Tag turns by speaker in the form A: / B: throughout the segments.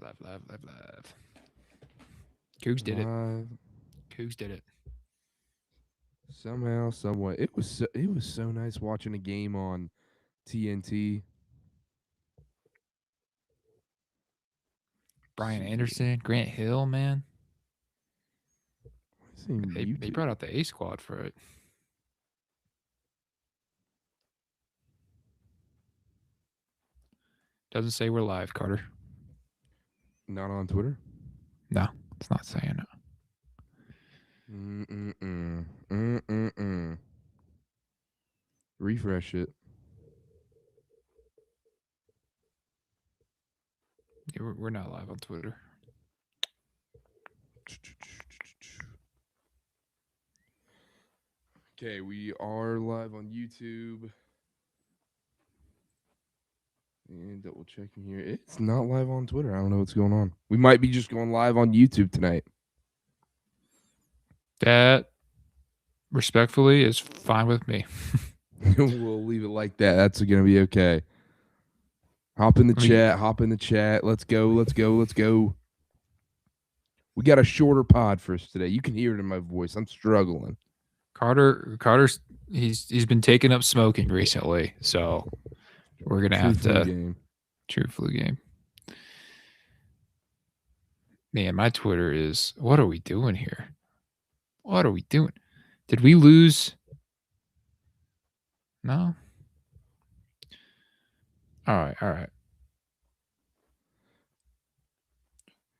A: Live. Cougs did it. Cougs did it.
B: Somehow, someway. It was so nice watching a game on TNT.
A: Brian Anderson, Grant Hill, man.
B: They
A: brought out the A squad for it. Doesn't say we're live, Carter.
B: Not on Twitter?
A: No, it's not saying
B: it. Refresh it.
A: Yeah, we're not live on Twitter.
B: Okay, we are live on YouTube. And double checking here. It's not live on Twitter. I don't know what's going on. We might be just going live on YouTube tonight.
A: That, respectfully, is fine with me.
B: We'll leave it like that. That's going to be okay. Hop in the chat. Let's go. We got a shorter pod for us today. You can hear it in my voice. I'm struggling.
A: Carter's he's been taking up smoking recently, so we're gonna have to true flu game. Man, my Twitter is, what are we doing here? What are we doing? Did we lose? No. All right.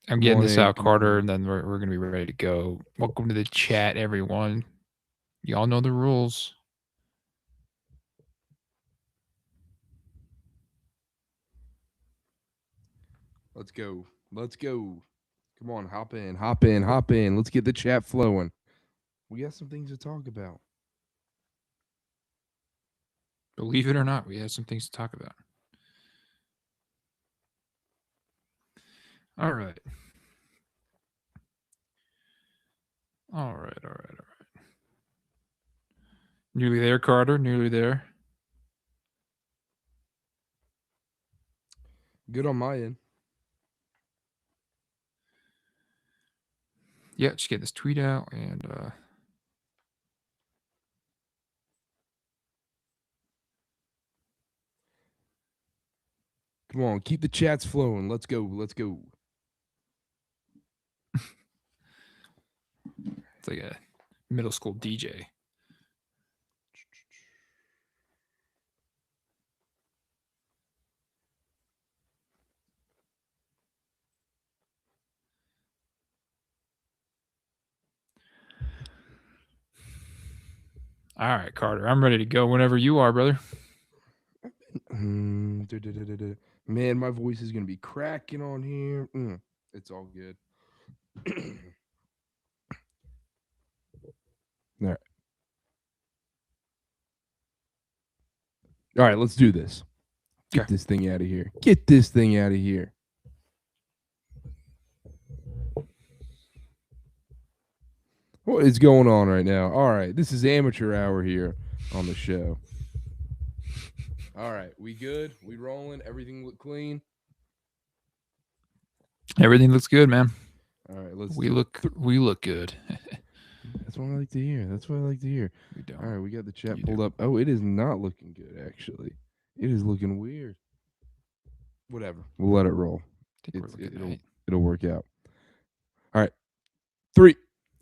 A: I'm getting this out, Carter, and then we're going to be ready to go. Welcome to the chat, everyone. Y'all know the rules.
B: Let's go. Come on, hop in. Let's get the chat flowing. We got some things to talk about.
A: Believe it or not, we have some things to talk about. All right. Nearly there, Carter. Nearly there.
B: Good on my end.
A: Yeah, just get this tweet out and
B: come on, keep the chats flowing. Let's go.
A: It's like a middle school DJ. All right, Carter, I'm ready to go whenever you are, brother.
B: Man, my voice is going to be cracking on here. It's all good. All right, let's do this. Get this thing out of here. What is going on right now? All right, this is amateur hour here on the show. All right, we good? We rolling? Everything look clean?
A: Everything looks good, man.
B: All right,
A: we look good.
B: That's what I like to hear.
A: We don't.
B: All right, we got the chat pulled up. Oh, it is not looking good, actually. It is looking weird. Whatever. We'll let it roll. It'll work out. All right. 3.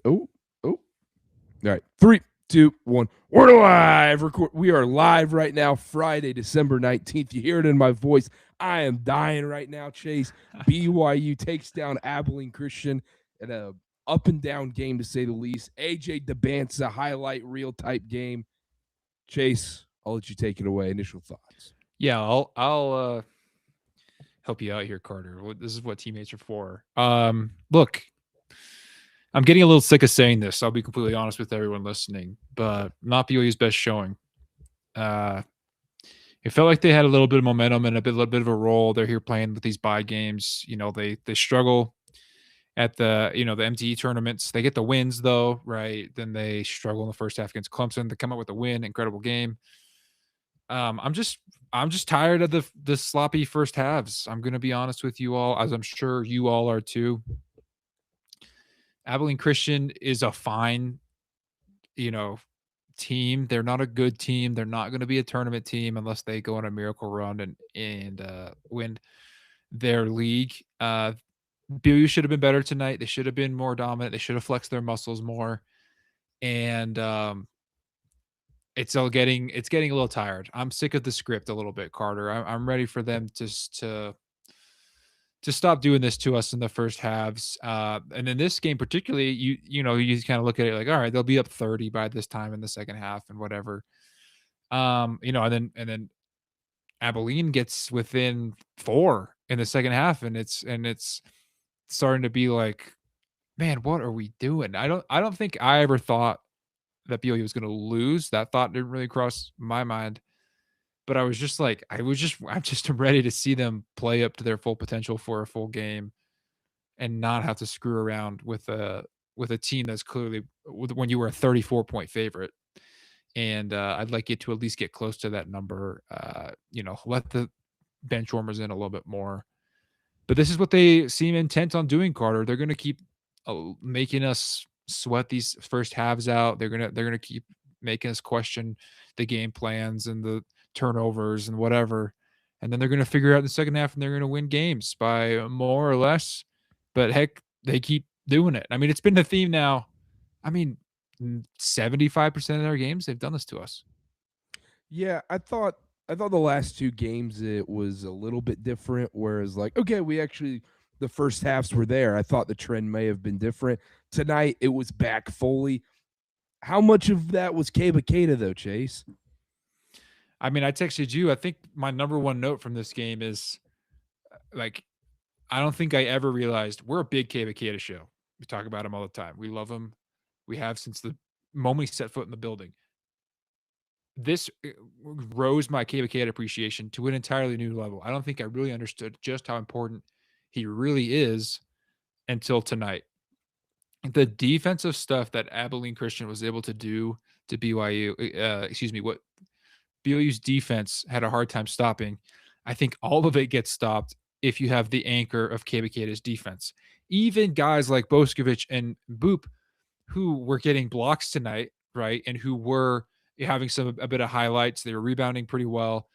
B: Oh. All right. 3, 2, 1. We're live. We are live right now, Friday, December 19th. You hear it in my voice. I am dying right now, Chase. BYU takes down Abilene Christian at a up and down game, to say the least. DYBANTSA highlight reel type game. Chase, I'll let you take it away. Initial thoughts.
A: Yeah, I'll help you out here, Carter. This is what teammates are for. Look, I'm getting a little sick of saying this. I'll be completely honest with everyone listening, but not BYU's best showing. It felt like they had a little bit of momentum and a little bit of a role. They're here playing with these bye games. You know, they struggle at the the MTE tournaments. They get the wins though, right? Then they struggle in the first half against Clemson. They come up with a win, incredible game. I'm I'm just tired of the sloppy first halves. I'm gonna be honest with you all, as I'm sure you all are too. Abilene Christian is a fine, you know, team. They're not a good team. They're not going to be a tournament team unless they go on a miracle run and win their league. BYU should have been better tonight. They should have been more dominant. They should have flexed their muscles more. And it's getting a little tired. I'm sick of the script a little bit, Carter. I'm ready for them to stop doing this to us in the first halves. And in this game particularly, you kind of look at it like, all right, they'll be up 30 by this time in the second half and whatever. And then Abilene gets within 4 in the second half, and it's starting to be like, man, what are we doing? I don't think I ever thought that BYU was going to lose. That thought didn't really cross my mind. But I was just like, I'm just ready to see them play up to their full potential for a full game and not have to screw around with a team that's clearly when you were a 34-point favorite. And I'd like it to at least get close to that number. Let the bench warmers in a little bit more. But this is what they seem intent on doing, Carter. They're going to keep making us sweat these first halves out. They're gonna keep making us question the game plans and the turnovers and whatever. And then they're going to figure out in the second half and they're going to win games by more or less. But heck, they keep doing it. I mean, it's been the theme now. I mean, 75% of their games, they've done this to us.
B: Yeah, I thought the last 2 games it was a little bit different. Whereas, like, okay, the first halves were there. I thought the trend may have been different. Tonight, it was back fully. How much of that was Keba Keita, though, Chase?
A: I mean, I texted you. I think my number one note from this game is, like, I don't think I ever realized we're a big Keba Keita show. We talk about him all the time. We love him. We have since the moment he set foot in the building. This rose my Keba Keita appreciation to an entirely new level. I don't think I really understood just how important he really is until tonight. The defensive stuff that Abilene Christian was able to do to BYU, what BYU's defense had a hard time stopping. I think all of it gets stopped if you have the anchor of Keba Keita's defense. Even guys like Boscovich and Boop, who were getting blocks tonight, right, and who were having a bit of highlights. They were rebounding pretty well.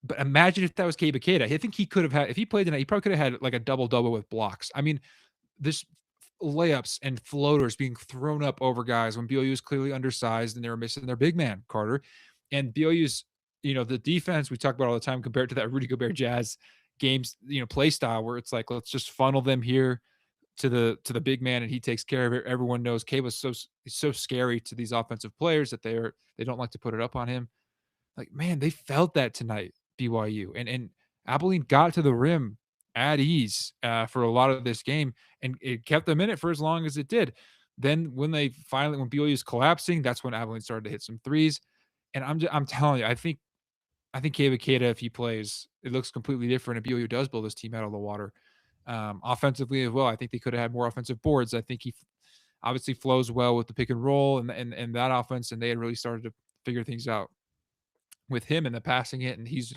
A: But imagine if that was Keba Keita. I think he could have had, if he played tonight, he probably could have had like a double-double with blocks. I mean, this layups and floaters being thrown up over guys when BYU is clearly undersized and they were missing their big man, Carter. And BYU's, the defense we talk about all the time compared to that Rudy Gobert Jazz games, play style where it's like, let's just funnel them here to the big man and he takes care of it. Everyone knows Keba's so scary to these offensive players that they don't like to put it up on him. Like, man, they felt that tonight, BYU. And Abilene got to the rim at ease for a lot of this game, and it kept them in it for as long as it did. Then when BYU is collapsing, that's when Abilene started to hit some threes. And I'm telling you, I think Keba Keita, if he plays, it looks completely different. And BYU does blow this team out of the water. Offensively as well, I think they could have had more offensive boards. I think he obviously flows well with the pick and roll and that offense, and they had really started to figure things out with him and the passing it, and he's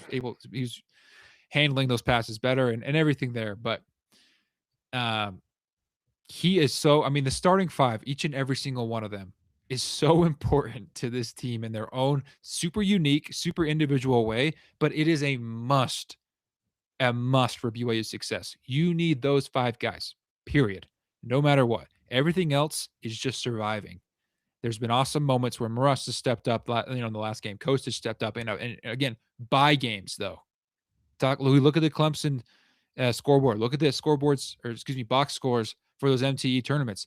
A: handling those passes better and everything there. But he is the starting 5, each and every single one of them is so important to this team in their own super unique, super individual way, but it is a must for BYU's success. You need those 5 guys, period. No matter what. Everything else is just surviving. There's been awesome moments where Morris has stepped up, in the last game. Coast has stepped up, and again, by games though. Look at the Clemson scoreboard. Look at the box scores for those MTE tournaments.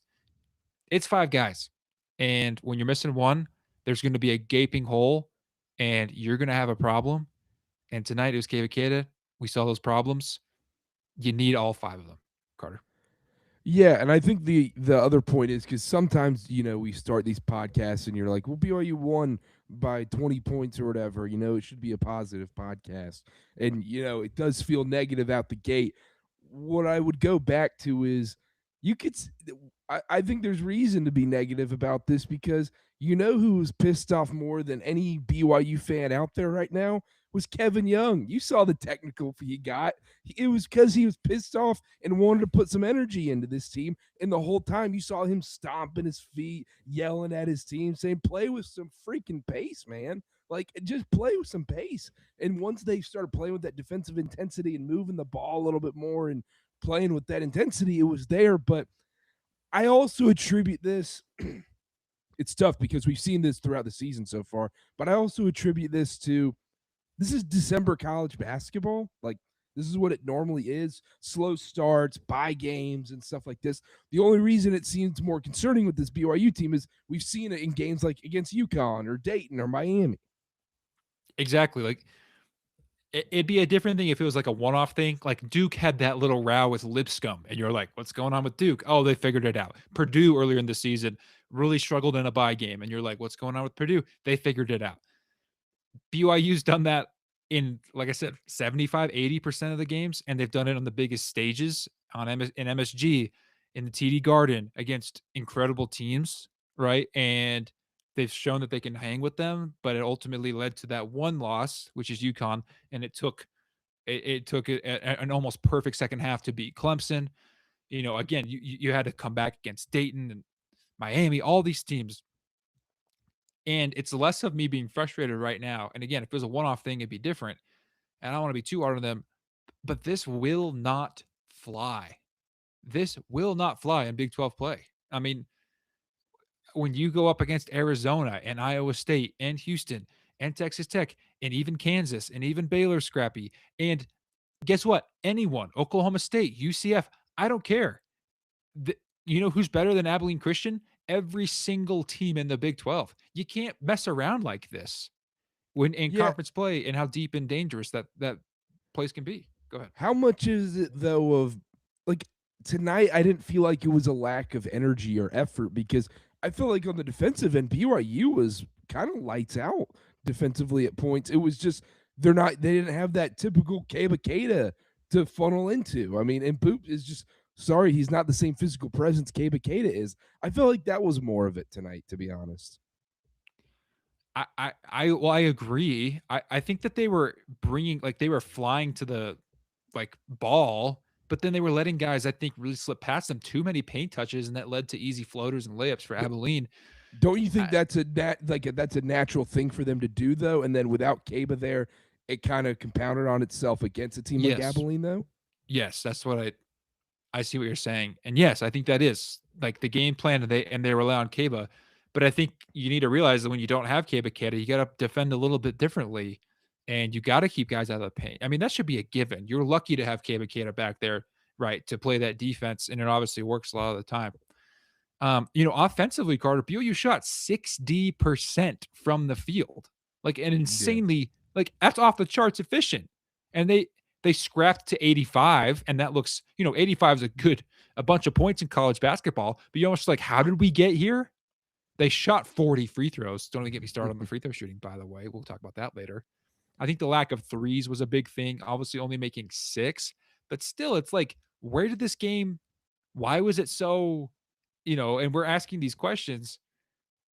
A: It's 5 guys, and when you're missing one, there's going to be a gaping hole, and you're going to have a problem. And tonight it was Keba Keita. We saw those problems. You need all 5 of them, Carter.
B: Yeah, and I think the other point is because sometimes we start these podcasts and you're like, well, BYU won by 20 points or whatever. It should be a positive podcast, and it does feel negative out the gate. What I would go back to is I think there's reason to be negative about this because who's pissed off more than any BYU fan out there right now? was Kevin Young. You saw the technical he got. It was because he was pissed off and wanted to put some energy into this team. And the whole time you saw him stomping his feet, yelling at his team, saying, play with some freaking pace, man. Like, just play with some pace. And once they started playing with that defensive intensity and moving the ball a little bit more and playing with that intensity, it was there. But I also attribute this. It's tough because we've seen this throughout the season so far, but I also attribute this to this is December college basketball. Like, this is what it normally is. Slow starts, bye games, and stuff like this. The only reason it seems more concerning with this BYU team is we've seen it in games like against UConn or Dayton or Miami.
A: Exactly. Like, it'd be a different thing if it was like a one-off thing. Like Duke had that little row with Lipscomb, and you're like, what's going on with Duke? Oh, they figured it out. Purdue earlier in the season really struggled in a bye game, and you're like, what's going on with Purdue? They figured it out. BYU's done that in, like I said, 75-80% of the games, and they've done it on the biggest stages in MSG, in the TD Garden against incredible teams, right? And they've shown that they can hang with them, but it ultimately led to that one loss, which is UConn, and it took an almost perfect second half to beat Clemson. You know, again, you had to come back against Dayton and Miami, all these teams. And it's less of me being frustrated right now. And again, if it was a one-off thing, it'd be different. And I don't want to be too hard on them, but this will not fly. This will not fly in Big 12 play. I mean, when you go up against Arizona and Iowa State and Houston and Texas Tech and even Kansas and even Baylor scrappy, and guess what? Anyone, Oklahoma State, UCF, I don't care. You know who's better than Abilene Christian? Every single team in the Big 12. You can't mess around like this when in conference play and how deep and dangerous that place can be. Go ahead.
B: How much is it, though, of like tonight? I didn't feel like it was a lack of energy or effort because I feel like on the defensive end, BYU was kind of lights out defensively at points. It was just they didn't have that typical Keba Keita to funnel into. I mean, and Boop is just sorry, he's not the same physical presence Keba Keita is. I feel like that was more of it tonight, to be honest.
A: I agree. I think that they were they were flying to the ball, but then they were letting guys, I think, really slip past them. Too many paint touches, and that led to easy floaters and layups for Abilene.
B: Don't you think that's a natural thing for them to do, though? And then without Keba there, it kind of compounded on itself against a team like Abilene, though?
A: Yes, that's what I see what you're saying. And yes, I think that is like the game plan, and they rely on Keba. But I think you need to realize that when you don't have Keba Keita, you got to defend a little bit differently, and you got to keep guys out of the paint. I mean, that should be a given. You're lucky to have Keba Keita back there, right, to play that defense, and it obviously works a lot of the time. Offensively, Karter, BYU shot 60% from the field, like an insanely that's off the charts efficient, and they scrapped to 85, and that looks 85 is a bunch of points in college basketball. But you're almost like, how did we get here? They shot 40 free throws. Don't even get me started on the free throw shooting, by the way. We'll talk about that later. I think the lack of threes was a big thing. Obviously, only making 6. But still, it's like, where did this game – why was it so – and we're asking these questions.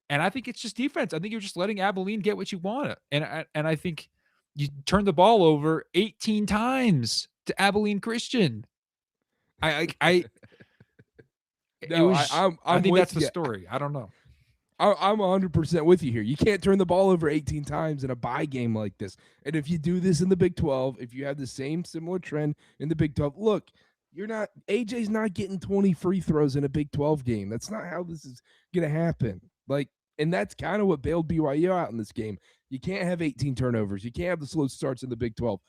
A: And I think it's just defense. I think you're just letting Abilene get what you want. And I think you turned the ball over 18 times to Abilene Christian. I think that's the story. I don't know.
B: I'm 100% with you here. You can't turn the ball over 18 times in a bye game like this. And if you do this in the Big 12, if you have the same similar trend in the Big 12, look, AJ's not getting 20 free throws in a Big 12 game. That's not how this is going to happen. And that's kind of what bailed BYU out in this game. You can't have 18 turnovers. You can't have the slow starts in the Big 12.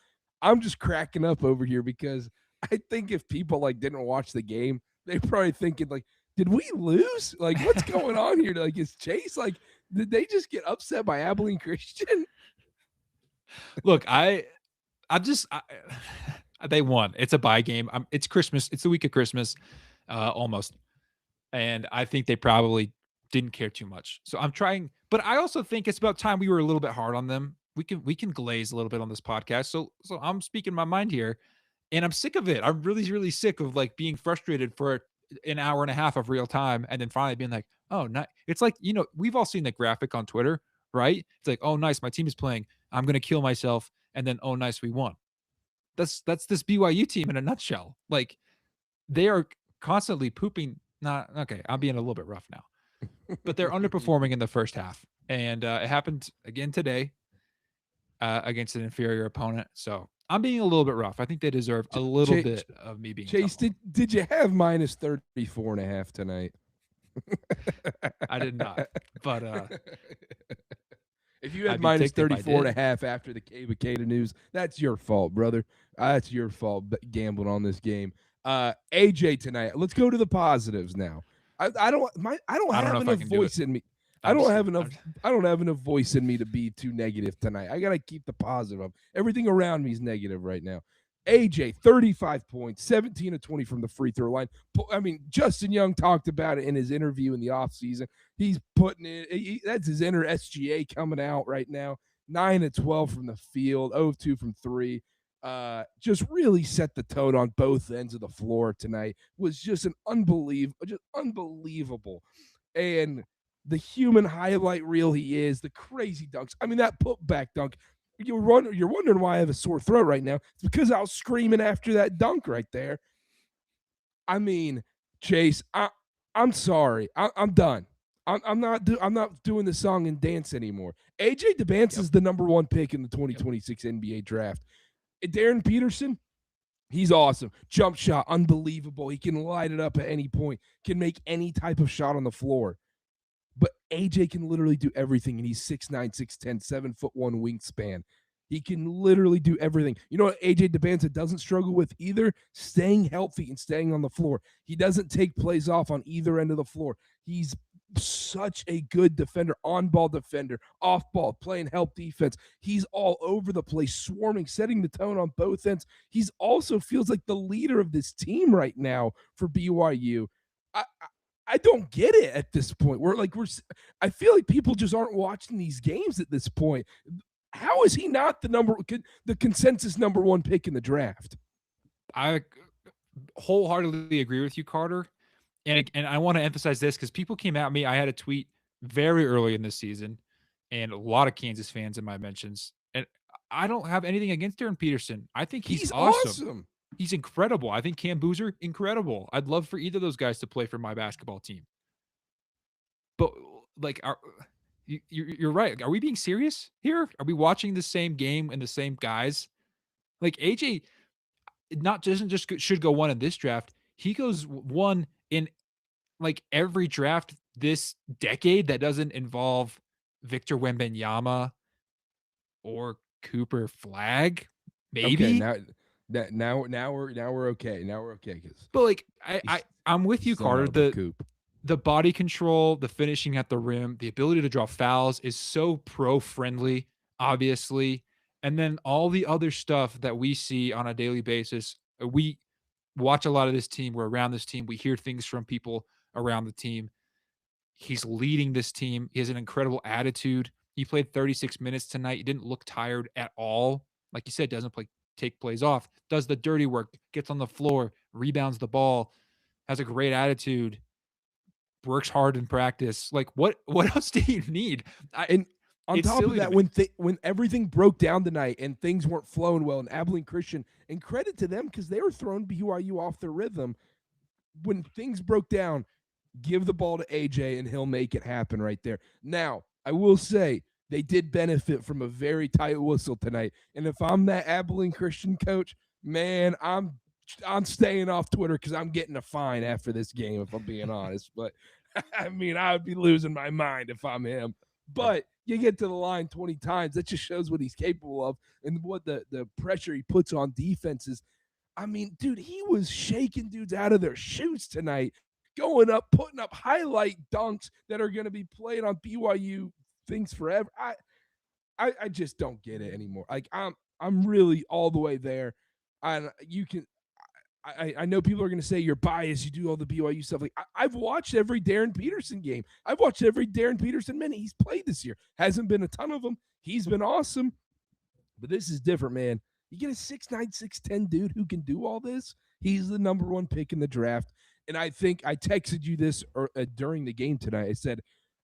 B: I'm just cracking up over here because I think if people didn't watch the game, they're probably thinking did we lose? What's going on here? Is Chase did they just get upset by Abilene Christian?
A: Look, they won. It's a bye game. It's Christmas. It's the week of Christmas, almost. And I think they probably didn't care too much. So I'm trying, but I also think it's about time we were a little bit hard on them. We can glaze a little bit on this podcast. So I'm speaking my mind here, and I'm sick of it. I'm really, really sick of being frustrated for an hour and a half of real time, and then finally being like, oh, nice. It's we've all seen the graphic on Twitter, right? It's like, oh, nice, my team is playing. I'm going to kill myself, and then, oh, nice, we won. That's this BYU team in a nutshell. Like, they are constantly pooping. Not okay. I'm being a little bit rough now, but they're underperforming in the first half, and it happened again today against an inferior opponent. So I'm being a little bit rough. I think they deserve a little bit of me being.
B: Chase, did you have minus 34.5 tonight?
A: I did not, but
B: if you had minus 34.5 after the Keba Keita news, that's your fault, brother. That's your fault gambling on this game. AJ tonight. Let's go to the positives now. I don't have enough voice in me. I don't have enough voice in me to be too negative tonight. I gotta keep the positive up. Everything around me is negative right now. AJ, 35 points, 17 of 20 from the free throw line. I mean, Justin Young talked about it in his interview in the offseason. He's putting it. That's his inner SGA coming out right now. 9 of 12 from the field, 0 of 2 from 3. Just really set the tone on both ends of the floor tonight. Was just unbelievable. And the human highlight reel he is, the crazy dunks. I mean, that putback dunk. You're wondering why I have a sore throat right now. It's because I was screaming after that dunk right there. I mean, Chase, I'm sorry. I'm done. I'm not doing the song and dance anymore. AJ DYBANTSA is the number 1 pick in the 2026 NBA draft. Darren Peterson, he's awesome. Jump shot, unbelievable. He can light it up at any point, can make any type of shot on the floor. But AJ can literally do everything, and he's 6'9", 6'10", 7'1" wingspan. He can literally do everything. You know what AJ DYBANTSA doesn't struggle with either? Staying healthy and staying on the floor. He doesn't take plays off on either end of the floor. He's such a good defender, on-ball defender, off-ball, playing help defense. He's all over the place, swarming, setting the tone on both ends. He's also feels like the leader of this team right now for BYU. I don't get it at this point. I feel like people just aren't watching these games at this point. How is he not the consensus number 1 pick in the draft?
A: I wholeheartedly agree with you, Karter. And I want to emphasize this because people came at me. I had a tweet very early in this season, and a lot of Kansas fans in my mentions. And I don't have anything against Darren Peterson. I think he's awesome. He's incredible. I think Cam Boozer, incredible. I'd love for either of those guys to play for my basketball team. But like, you're right. Are we being serious here? Are we watching the same game and the same guys? Like AJ, should go 1 in this draft. He goes 1 in like every draft this decade that doesn't involve Victor Wembanyama or Cooper Flagg. Maybe.
B: Okay, now we're okay. Now we're okay.
A: But like I'm with you, Karter. The body control, the finishing at the rim, the ability to draw fouls is so pro friendly, obviously. And then all the other stuff that we see on a daily basis, we watch a lot of this team. We're around this team. We hear things from people around the team. He's leading this team. He has an incredible attitude. He played 36 minutes tonight. He didn't look tired at all. Like you said, doesn't take plays off, does the dirty work, gets on the floor, rebounds the ball, has a great attitude, works hard in practice. Like what else do you need?
B: And on top of that, when everything broke down tonight and things weren't flowing well, and Abilene Christian, and credit to them because they were throwing BYU off their rhythm. When things broke down, give the ball to AJ and he'll make it happen right there. Now, I will say they did benefit from a very tight whistle tonight. And if I'm that Abilene Christian coach, man, I'm staying off Twitter because I'm getting a fine after this game, if I'm being honest. But I mean, I would be losing my mind if I'm him. But you get to the line 20 times. That just shows what he's capable of and what the pressure he puts on defenses. I mean, dude, he was shaking dudes out of their shoes tonight, going up, putting up highlight dunks that are going to be played on BYU things forever. I just don't get it anymore. Like I'm really all the way there. I know people are going to say you're biased. You do all the BYU stuff. Like I've watched every Darren Peterson game. I've watched every Darren Peterson minute he's played this year. Hasn't been a ton of them. He's been awesome. But this is different, man. You get a 6'9", 6'10" dude who can do all this. He's the number 1 pick in the draft. And I think I texted you this during the game tonight. I said,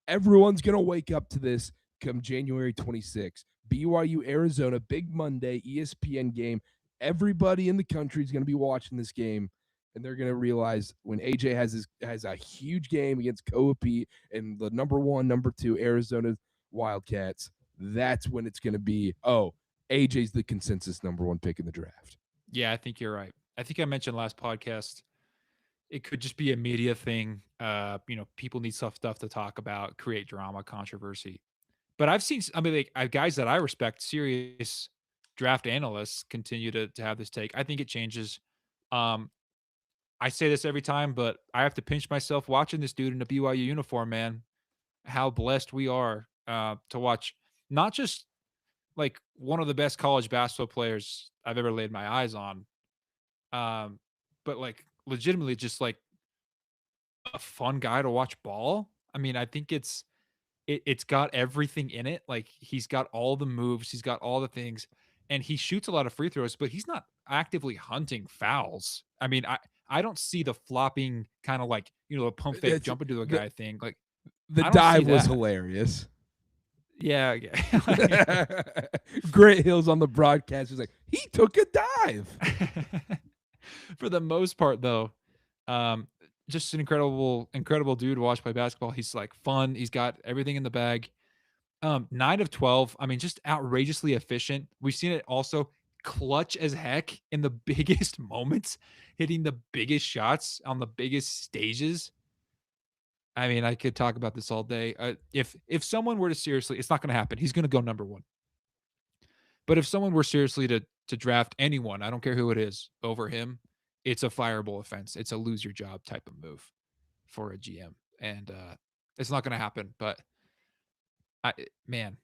B: everyone's going to wake up to this come January 26th. BYU Arizona, big Monday, ESPN game. Everybody in the country is going to be watching this game, and they're going to realize when AJ has a huge game against Coopy and the number 1, number 2 Arizona Wildcats. That's when it's going to be, AJ's the consensus number 1 pick in the draft.
A: Yeah, I think you're right. I think I mentioned last podcast, it could just be a media thing. People need stuff to talk about, create drama, controversy. But I've seen, guys that I respect, serious draft analysts, continue to have this take. I think it changes. I say this every time, but I have to pinch myself watching this dude in a BYU uniform, man. How blessed we are to watch not just like one of the best college basketball players I've ever laid my eyes on, but like legitimately just like a fun guy to watch ball. I mean, I think it's got everything in it. Like he's got all the moves, he's got all the things, and he shoots a lot of free throws, but he's not actively hunting fouls. I mean, I don't see the flopping kind of like, a pump fake jump into a guy thing. Like
B: the dive was hilarious.
A: Yeah.
B: Grant Hill's on the broadcast. He's like, he took a dive.
A: For the most part, though, just an incredible dude to watch play basketball. He's like fun. He's got everything in the bag. 9 of 12. I mean, just outrageously efficient. We've seen it also clutch as heck in the biggest moments, hitting the biggest shots on the biggest stages. I mean, I could talk about this all day. If someone were to seriously, it's not going to happen. He's going to go number 1. But if someone were seriously to draft anyone, I don't care who it is, over him, it's a fireable offense. It's a lose your job type of move for a GM. And it's not going to happen. But, man,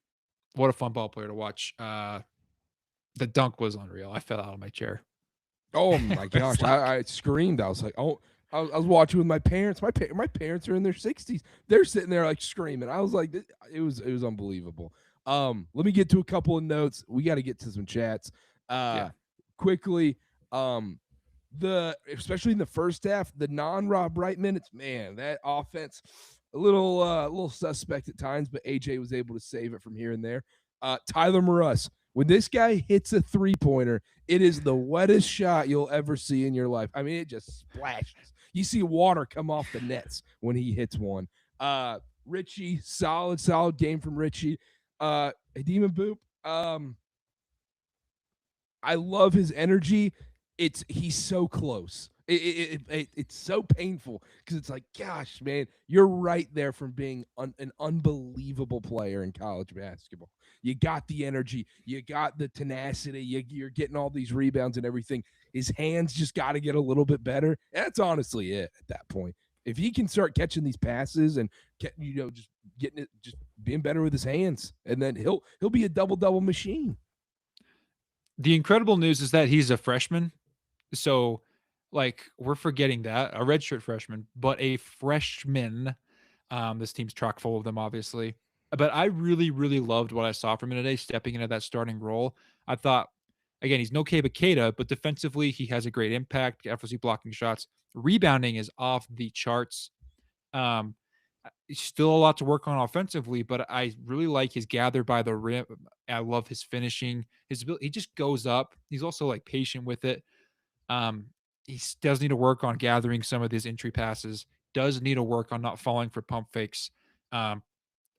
A: what a fun ball player to watch. The dunk was unreal. I fell out of my chair.
B: Oh, my gosh. I screamed. I was like, oh. I was watching with my parents. My parents are in their 60s. They're sitting there like screaming. I was like, it was unbelievable. Let me get to a couple of notes. We got to get to some chats. Quickly. Especially in the first half, the non-Rob Wright minutes, man, that offense a little suspect at times, but AJ was able to save it from here and there. Tyler Maruss, when this guy hits a 3-pointer, it is the wettest shot you'll ever see in your life. I mean, it just splashes. You see water come off the nets when he hits one. Richie, solid game from Richie. Demon Boop, I love his energy. He's so close. It's so painful because it's like, gosh, man, you're right there from being an unbelievable player in college basketball. You got the energy, you got the tenacity, you're getting all these rebounds and everything. His hands just got to get a little bit better. That's honestly it at that point. If he can start catching these passes and just getting it, just being better with his hands, and then he'll be a double machine.
A: The incredible news is that he's a freshman. So, like, we're forgetting that, a redshirt freshman, but a freshman. This team's chock full of them, obviously. But I really, really loved what I saw from him today, stepping into that starting role. I thought, again, he's no Keba Keita, but defensively, he has a great impact, effortlessly blocking shots. Rebounding is off the charts. Still a lot to work on offensively, but I really like his gather by the rim. I love his finishing. His ability, he just goes up. He's also like patient with it. He does need to work on gathering some of these entry passes. Does need to work on not falling for pump fakes.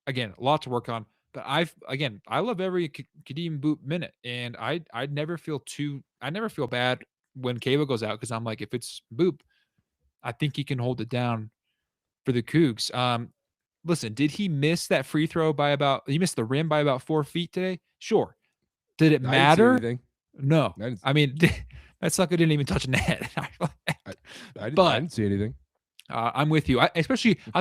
A: Again, a lot to work on. But I love every Kadeem Boop minute, and I never feel bad when Keba goes out because I'm like, if it's Boop, I think he can hold it down for the Cougs. Listen, did he miss that free throw he missed the rim by about 4 feet today? Sure. Did it matter? No. I mean, that sucker didn't even touch net.
B: I didn't see anything.
A: I'm with you. I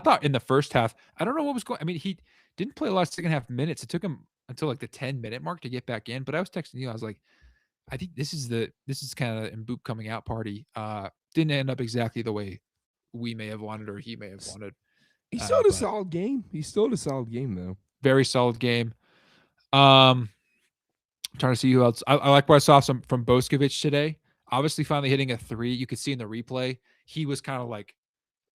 A: thought in the first half, I don't know what was going. I mean, he didn't play a lot of second half minutes. It took him until like the 10-minute mark to get back in. But I was texting you. I was like, I think this is kind of in Boop coming out party. Didn't end up exactly the way we may have wanted or he may have wanted.
B: He still had a solid game. He still had a solid game though.
A: Very solid game. I'm trying to see who else. I like what I saw from Boskovic today. Obviously, finally hitting a 3. You could see in the replay, he was kind of like,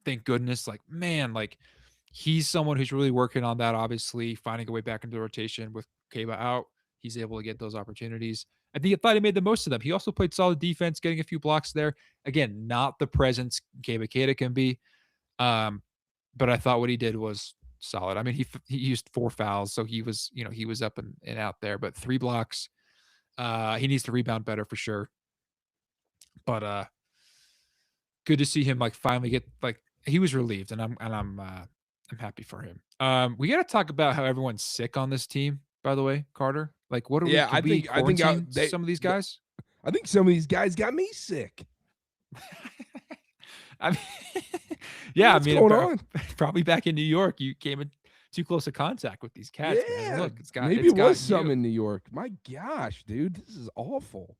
A: thank goodness, like, man, like he's someone who's really working on that, obviously, finding a way back into the rotation with Keba out. He's able to get those opportunities. I thought he made the most of them. He also played solid defense, getting a few blocks there. Again, not the presence Keba Keita can be. But I thought what he did was solid. I mean, he used 4 fouls, so he was, he was up and out there, but 3 blocks. He needs to rebound better for sure. But good to see him finally get he was relieved, and I'm happy for him. We got to talk about how everyone's sick on this team, by the way, Carter. What are we?
B: Yeah,
A: I think some of these guys.
B: I think some of these guys got me sick.
A: I mean, yeah,
B: what's going on?
A: Probably back in New York, you came in too close to contact with these cats.
B: Yeah,
A: man. Look,
B: maybe it was some in New York. My gosh, dude, this is awful.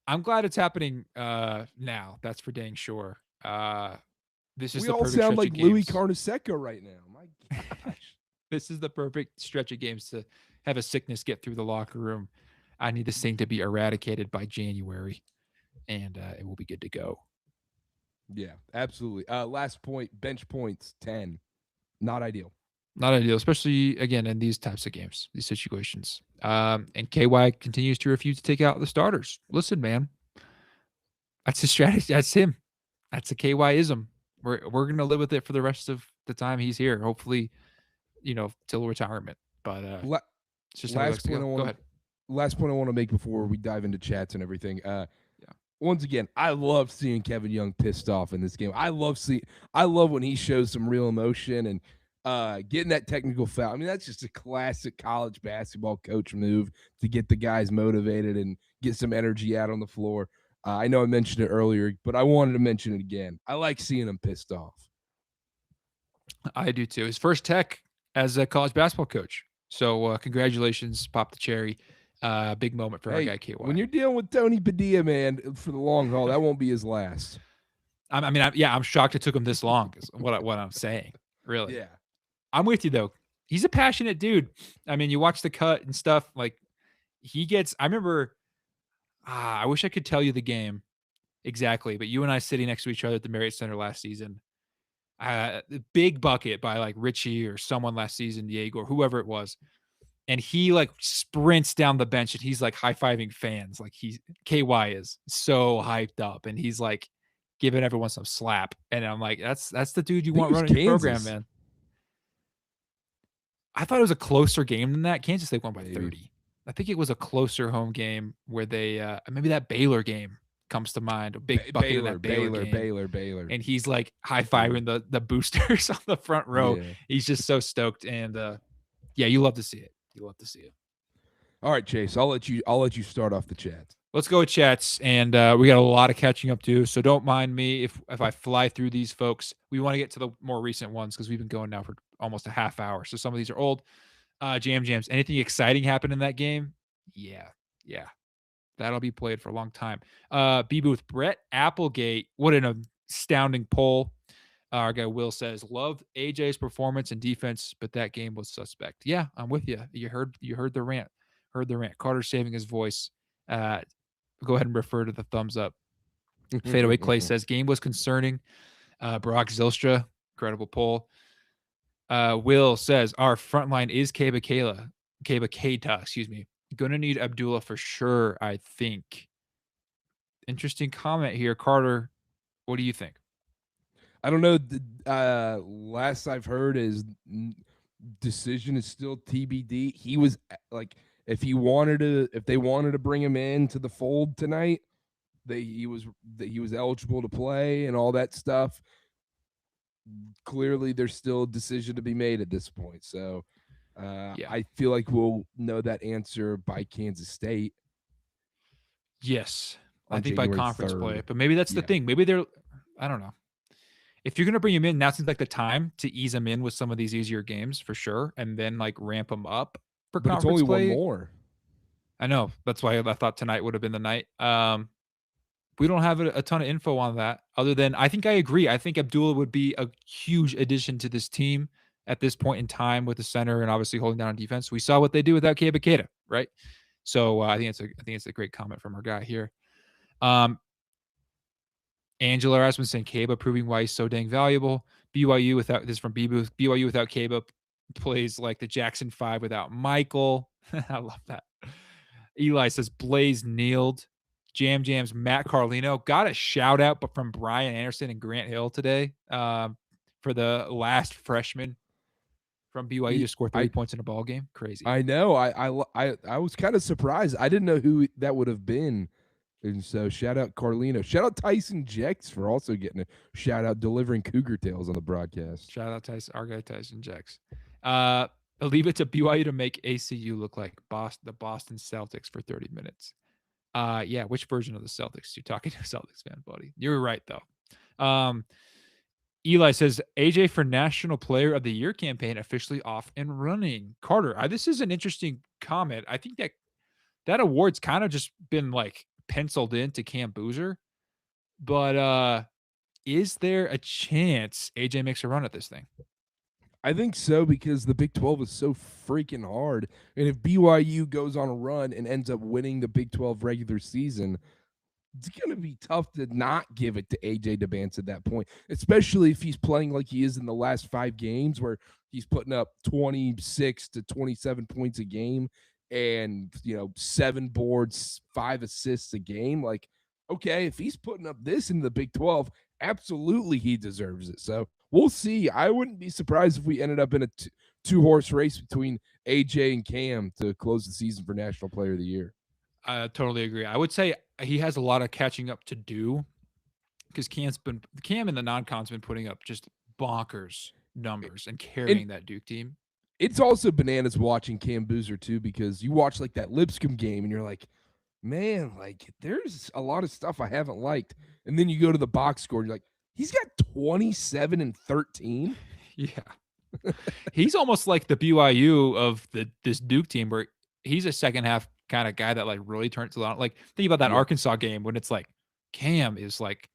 A: I'm glad it's happening now. That's for dang sure. This is
B: we
A: the
B: all
A: perfect
B: sound like
A: of
B: Louis
A: games.
B: Carnesecca right now. My gosh,
A: this is the perfect stretch of games to have a sickness get through the locker room. I need this thing to be eradicated by January, and it will be good to go.
B: Yeah, absolutely. Last point, bench points, 10. Not ideal.
A: Not ideal, especially, again, in these types of games, these situations. And KY continues to refuse to take out the starters. Listen, man, that's his strategy. That's him. That's a KY-ism. We're going to live with it for the rest of the time he's here, hopefully, till retirement. But it's just
B: last point
A: go ahead.
B: Last point I want to make before we dive into chats and everything. Once again, I love seeing Kevin Young pissed off in this game. I love when he shows some real emotion and getting that technical foul. I mean, that's just a classic college basketball coach move to get the guys motivated and get some energy out on the floor. I know I mentioned it earlier, but I wanted to mention it again. I like seeing him pissed off.
A: I do too. His first tech as a college basketball coach. So congratulations, Pop the Cherry. Big moment for our guy KY.
B: When you're dealing with Tony Padilla, man, for the long haul, that won't be his last.
A: I'm shocked it took him this long. Is what I'm saying. Really.
B: Yeah.
A: I'm with you though. He's a passionate dude. I mean, you watch the cut and stuff. He gets. I remember. I wish I could tell you the game exactly, but you and I sitting next to each other at the Marriott Center last season. The big bucket by Richie or someone last season, Diego or whoever it was. And he sprints down the bench and he's high-fiving fans. KY is so hyped up and he's giving everyone some slap. And I'm that's the dude you want running your program, man. I thought it was a closer game than that. Kansas State won by 30. I think it was a closer home game where they maybe that Baylor game comes to mind. A big bucket in that Baylor game.
B: Baylor.
A: And he's high-fiving the boosters on the front row. Yeah. He's just so stoked. And yeah, you love to see it. You love to see it.
B: All right, Chase, I'll let you start off the chats.
A: Let's go with chats, and we got a lot of catching up to, so don't mind me if I fly through these folks. We want to get to the more recent ones because we've been going now for almost a half hour, so some of these are old. Jams. Anything exciting happened in that game? Yeah. That'll be played for a long time. B Booth, Brett Applegate, what an astounding poll. Our guy Will says, loved AJ's performance and defense, but that game was suspect. Yeah, I'm with you. You heard the rant. Carter saving his voice. Go ahead and refer to the thumbs up. Fadeaway Clay says, game was concerning. Brock Zylstra, incredible poll. Will says, our front line is Keba Keita, excuse me. Gonna need Abdullah for sure, I think. Interesting comment here. Carter, what do you think?
B: I don't know. Last I've heard is decision is still TBD. He was if they wanted to bring him into the fold tonight, he was eligible to play and all that stuff. Clearly, there's still a decision to be made at this point. So I feel like we'll know that answer by Kansas State.
A: Yes, I think by conference 3rd. Play. But maybe that's the thing. Maybe I don't know. If you're going to bring him in, now seems like the time to ease him in with some of these easier games for sure, and then ramp him up for conference play. But it's only
B: one more.
A: I know. That's why I thought tonight would have been the night. We don't have a ton of info on that other than I think I agree. I think Abdullah would be a huge addition to this team at this point in time with the center and obviously holding down on defense. We saw what they do without Keba Keita, right? So I think it's a great comment from our guy here. Angela Rasmussen, Keba proving why he's so dang valuable. BYU without this is from BYU without Keba plays like the Jackson 5 without Michael. I love that. Eli says Blaze kneeled. Jam's Matt Carlino got a shout out, but from Brian Anderson and Grant Hill today for the last freshman from BYU to score 30 points in a ball game. Crazy.
B: I know. I was kind of surprised. I didn't know who that would have been. And so shout out Carlino. Shout out Tyson Jex for also getting a shout out delivering Cougar Tales on the broadcast.
A: Shout out Tyson, our guy Tyson Jex. I'll leave it to BYU to make ACU look like the Boston Celtics for 30 minutes. Yeah, which version of the Celtics? You're talking to a Celtics fan, buddy. You're right, though. Eli says, AJ for National Player of the Year campaign officially off and running. Carter, this is an interesting comment. I think that award's kind of just been like penciled in to Cam Boozer. But is there a chance AJ makes a run at this thing?
B: I think so, because the Big 12 is so freaking hard. And if BYU goes on a run and ends up winning the Big 12 regular season, it's going to be tough to not give it to AJ DYBANTSA at that point, especially if he's playing like he is in the last 5 games where he's putting up 26 to 27 points a game and, 7 boards, 5 assists a game. Like, okay, if he's putting up this in the Big 12, absolutely he deserves it. So we'll see. I wouldn't be surprised if we ended up in a 2-horse race between AJ and Cam to close the season for National Player of the Year.
A: I totally agree. I would say he has a lot of catching up to do because Cam in the non-con's been putting up just bonkers numbers and carrying that Duke team.
B: It's also bananas watching Cam Boozer too, because you watch like that Lipscomb game and you're like, man, like there's a lot of stuff I haven't liked. And then you go to the box score and you're like, he's got 27 and 13.
A: Yeah. He's almost like the BYU of this Duke team where he's a second half kind of guy that like really turns it on. Like think about that Arkansas game when it's like Cam is like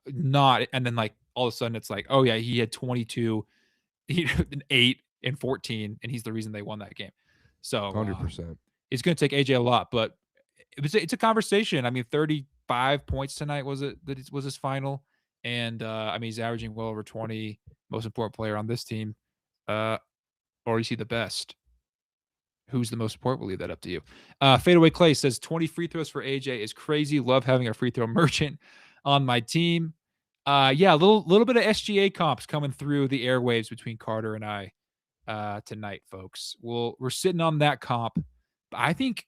A: not, and then like all of a sudden it's like, oh yeah, he had 22, 8 and 14, and he's the reason they won that game. So
B: 100%.
A: It's going to take AJ a lot, but it's a conversation. I mean, 35 points tonight was his final, and I mean he's averaging well over 20. Most important player on this team, or is he the best? Who's the most important? We'll leave that up to you. Fadeaway Clay says 20 free throws for AJ is crazy. Love having a free throw merchant on my team. Yeah, a little bit of SGA comps coming through the airwaves between Carter and I tonight, folks. We're sitting on that comp. But I think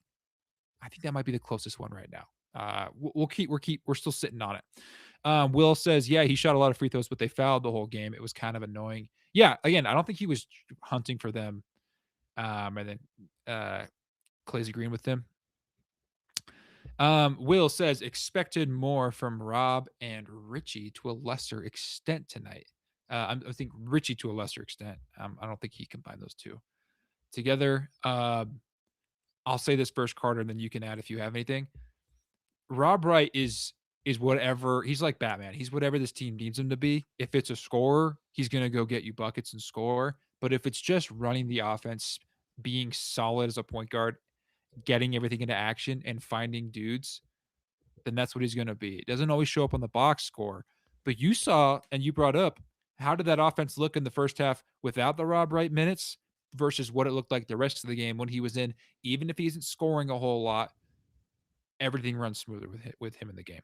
A: that might be the closest one right now. We're still sitting on it. Will says, yeah, he shot a lot of free throws, but they fouled the whole game. It was kind of annoying. Yeah, again, I don't think he was hunting for them. And then Clay's agreeing with them. Will says expected more from Rob and Richie to a lesser extent tonight. I think Richie to a lesser extent. I don't think he combined those two together. I'll say this first, Carter, and then you can add if you have anything. Rob Wright is whatever. He's like Batman. He's whatever this team needs him to be. If it's a scorer, he's going to go get you buckets and score. But if it's just running the offense, being solid as a point guard, getting everything into action and finding dudes, then that's what he's going to be. It doesn't always show up on the box score. But you saw, and you brought up, how did that offense look in the first half without the Rob Wright minutes versus what it looked like the rest of the game when he was in? Even if he isn't scoring a whole lot, everything runs smoother with him in the game.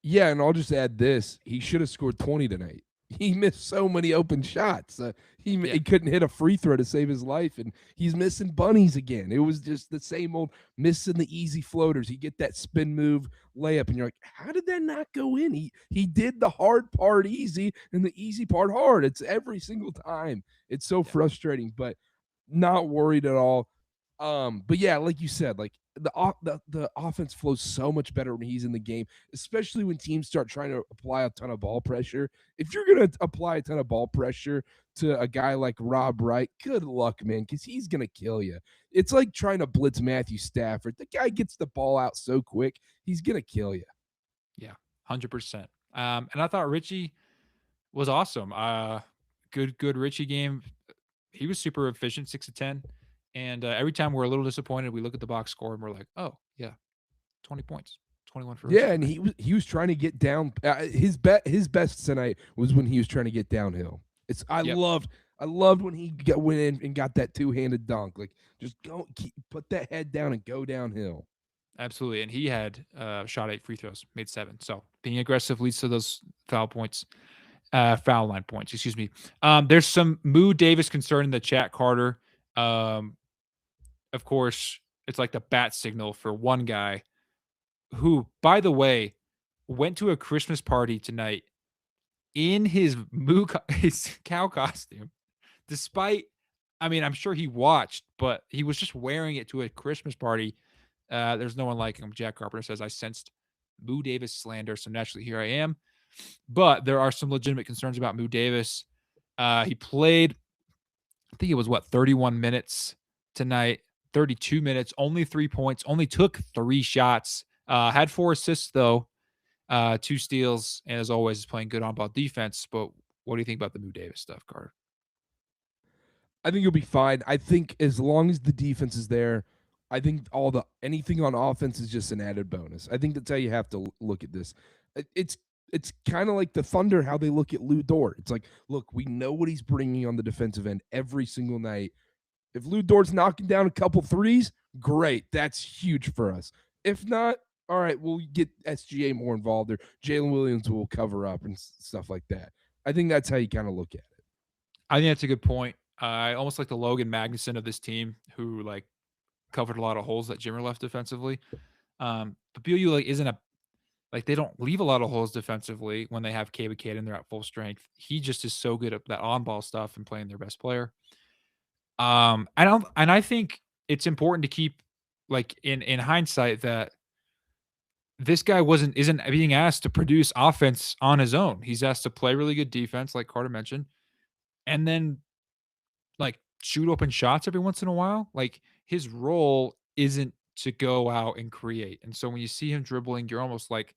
B: Yeah, and I'll just add this. He should have scored 20 tonight. He missed so many open shots. He couldn't hit a free throw to save his life, and he's missing bunnies again. It was just the same old missing the easy floaters. He get that spin move layup, and you're like, how did that not go in? He did the hard part easy and the easy part hard. It's every single time. It's so frustrating, but not worried at all. But yeah, like you said, like the offense flows so much better when he's in the game, especially when teams start trying to apply a ton of ball pressure. If you're going to apply a ton of ball pressure to a guy like Rob Wright, good luck, man, because he's going to kill you. It's like trying to blitz Matthew Stafford. The guy gets the ball out so quick, he's going to kill you.
A: Yeah, 100%. And I thought Richie was awesome. Good Richie game. He was super efficient, 6 of 10. And every time we're a little disappointed, we look at the box score and we're like, oh, yeah, 20 points, 21 for
B: Yeah, and he was trying to get down. His best tonight was when he was trying to get downhill. I loved when he went in and got that two-handed dunk. Like, just put that head down and go downhill.
A: Absolutely, and he had shot 8 free throws, made 7. So being aggressive leads to those foul line points. Excuse me. There's some Moo Davis concern in the chat, Carter. Of course, it's like the bat signal for one guy who, by the way, went to a Christmas party tonight in his cow costume, despite, I mean, I'm sure he watched, but he was just wearing it to a Christmas party. There's no one like him. Jack Carpenter says, I sensed Moo Davis slander, so naturally here I am. But there are some legitimate concerns about Moo Davis. He played, I think it was 31 minutes tonight, 32 minutes, only 3 points, only took 3 shots, had 4 assists though, 2 steals, and as always, is playing good on-ball defense. But what do you think about the Moo Davis stuff, Carter?
B: I think you'll be fine. I think as long as the defense is there, I think anything on offense is just an added bonus. I think that's how you have to look at this. It's kind of like the Thunder, how they look at Lou Dort. It's like, look, we know what he's bringing on the defensive end every single night. If Lou Dort's knocking down a couple threes, great. That's huge for us. If not, all right, we'll get SGA more involved, or Jalen Williams will cover up and stuff like that. I think that's how you kind of look at it.
A: I think that's a good point. I almost like the Logan Magnuson of this team, who like covered a lot of holes that Jimmer left defensively. But BYU isn't they don't leave a lot of holes defensively when they have Keba Keita and they're at full strength. He just is so good at that on-ball stuff and playing their best player. I think it's important to keep in hindsight that this guy isn't being asked to produce offense on his own. He's asked to play really good defense, like Carter mentioned, and then shoot open shots every once in a while. His role isn't to go out and create. And so when you see him dribbling, you're almost like,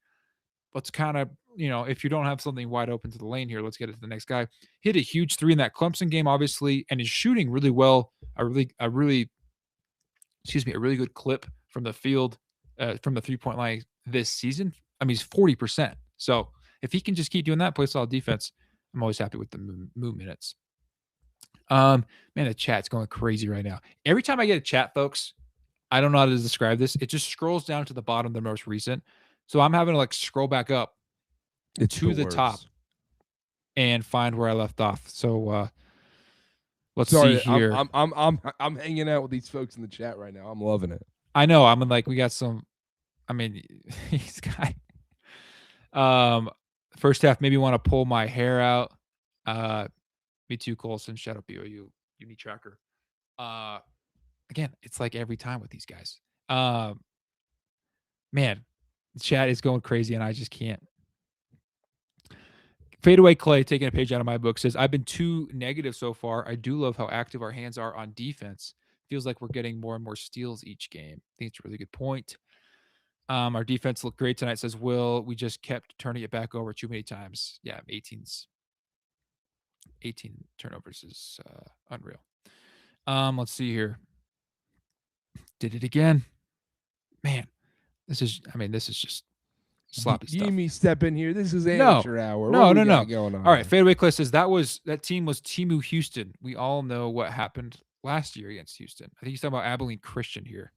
A: let's kind of, if you don't have something wide open to the lane here, let's get it to the next guy. Hit a huge 3 in that Clemson game, obviously, and is shooting really well. A really good clip from the field, from the 3-point line this season. I mean, he's 40%. So if he can just keep doing that, play solid defense, I'm always happy with the Moo minutes. Man, the chat's going crazy right now. Every time I get a chat, folks, I don't know how to describe this. It just scrolls down to the bottom, the most recent. So I'm having to scroll back up to the top and find where I left off. So let's see here.
B: I'm hanging out with these folks in the chat right now. I'm loving it.
A: I know. I'm we got some. I mean, he's got. First half, maybe want to pull my hair out. Me too, Colson. Shout out BYU Uni Tracker. Again, it's like every time with these guys. Man, the chat is going crazy, and I just can't. Fadeaway Clay, taking a page out of my book, says, I've been too negative so far. I do love how active our hands are on defense. Feels like we're getting more and more steals each game. I think it's a really good point. Our defense looked great tonight, says Will. We just kept turning it back over too many times. Yeah, 18 turnovers is unreal. Let's see here. Did it again. Man, this is just sloppy stuff.
B: Give me step in here. This is amateur hour.
A: No.
B: Going on?
A: All right, Fadeaway Clay says that team was Timu Houston. We all know what happened last year against Houston. I think he's talking about Abilene Christian here.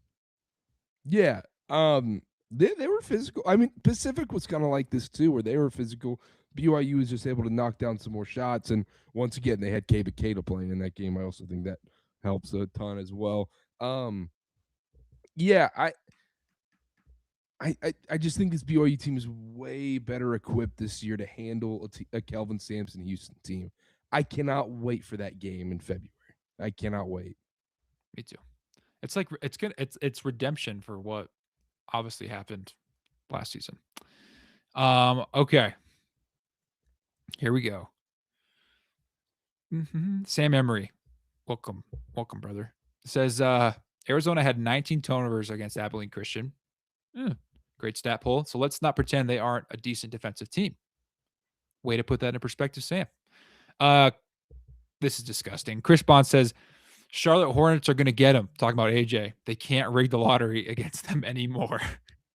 B: Yeah. They were physical. I mean, Pacific was kind of like this too, where they were physical. BYU was just able to knock down some more shots, and once again, they had Keba Keita playing in that game. I also think that helps a ton as well. Yeah, I just think this BYU team is way better equipped this year to handle a Kelvin Sampson Houston team. I cannot wait for that game in February. I cannot wait.
A: Me too. It's like it's redemption for what obviously happened last season. Okay. Here we go. Sam Emery. Welcome, brother. It says Arizona had 19 turnovers against Abilene Christian. Great stat poll. So let's not pretend they aren't a decent defensive team. Way to put that in perspective, Sam. This is disgusting. Chris Bond says Charlotte Hornets are going to get him. Talking about AJ. They can't rig the lottery against them anymore.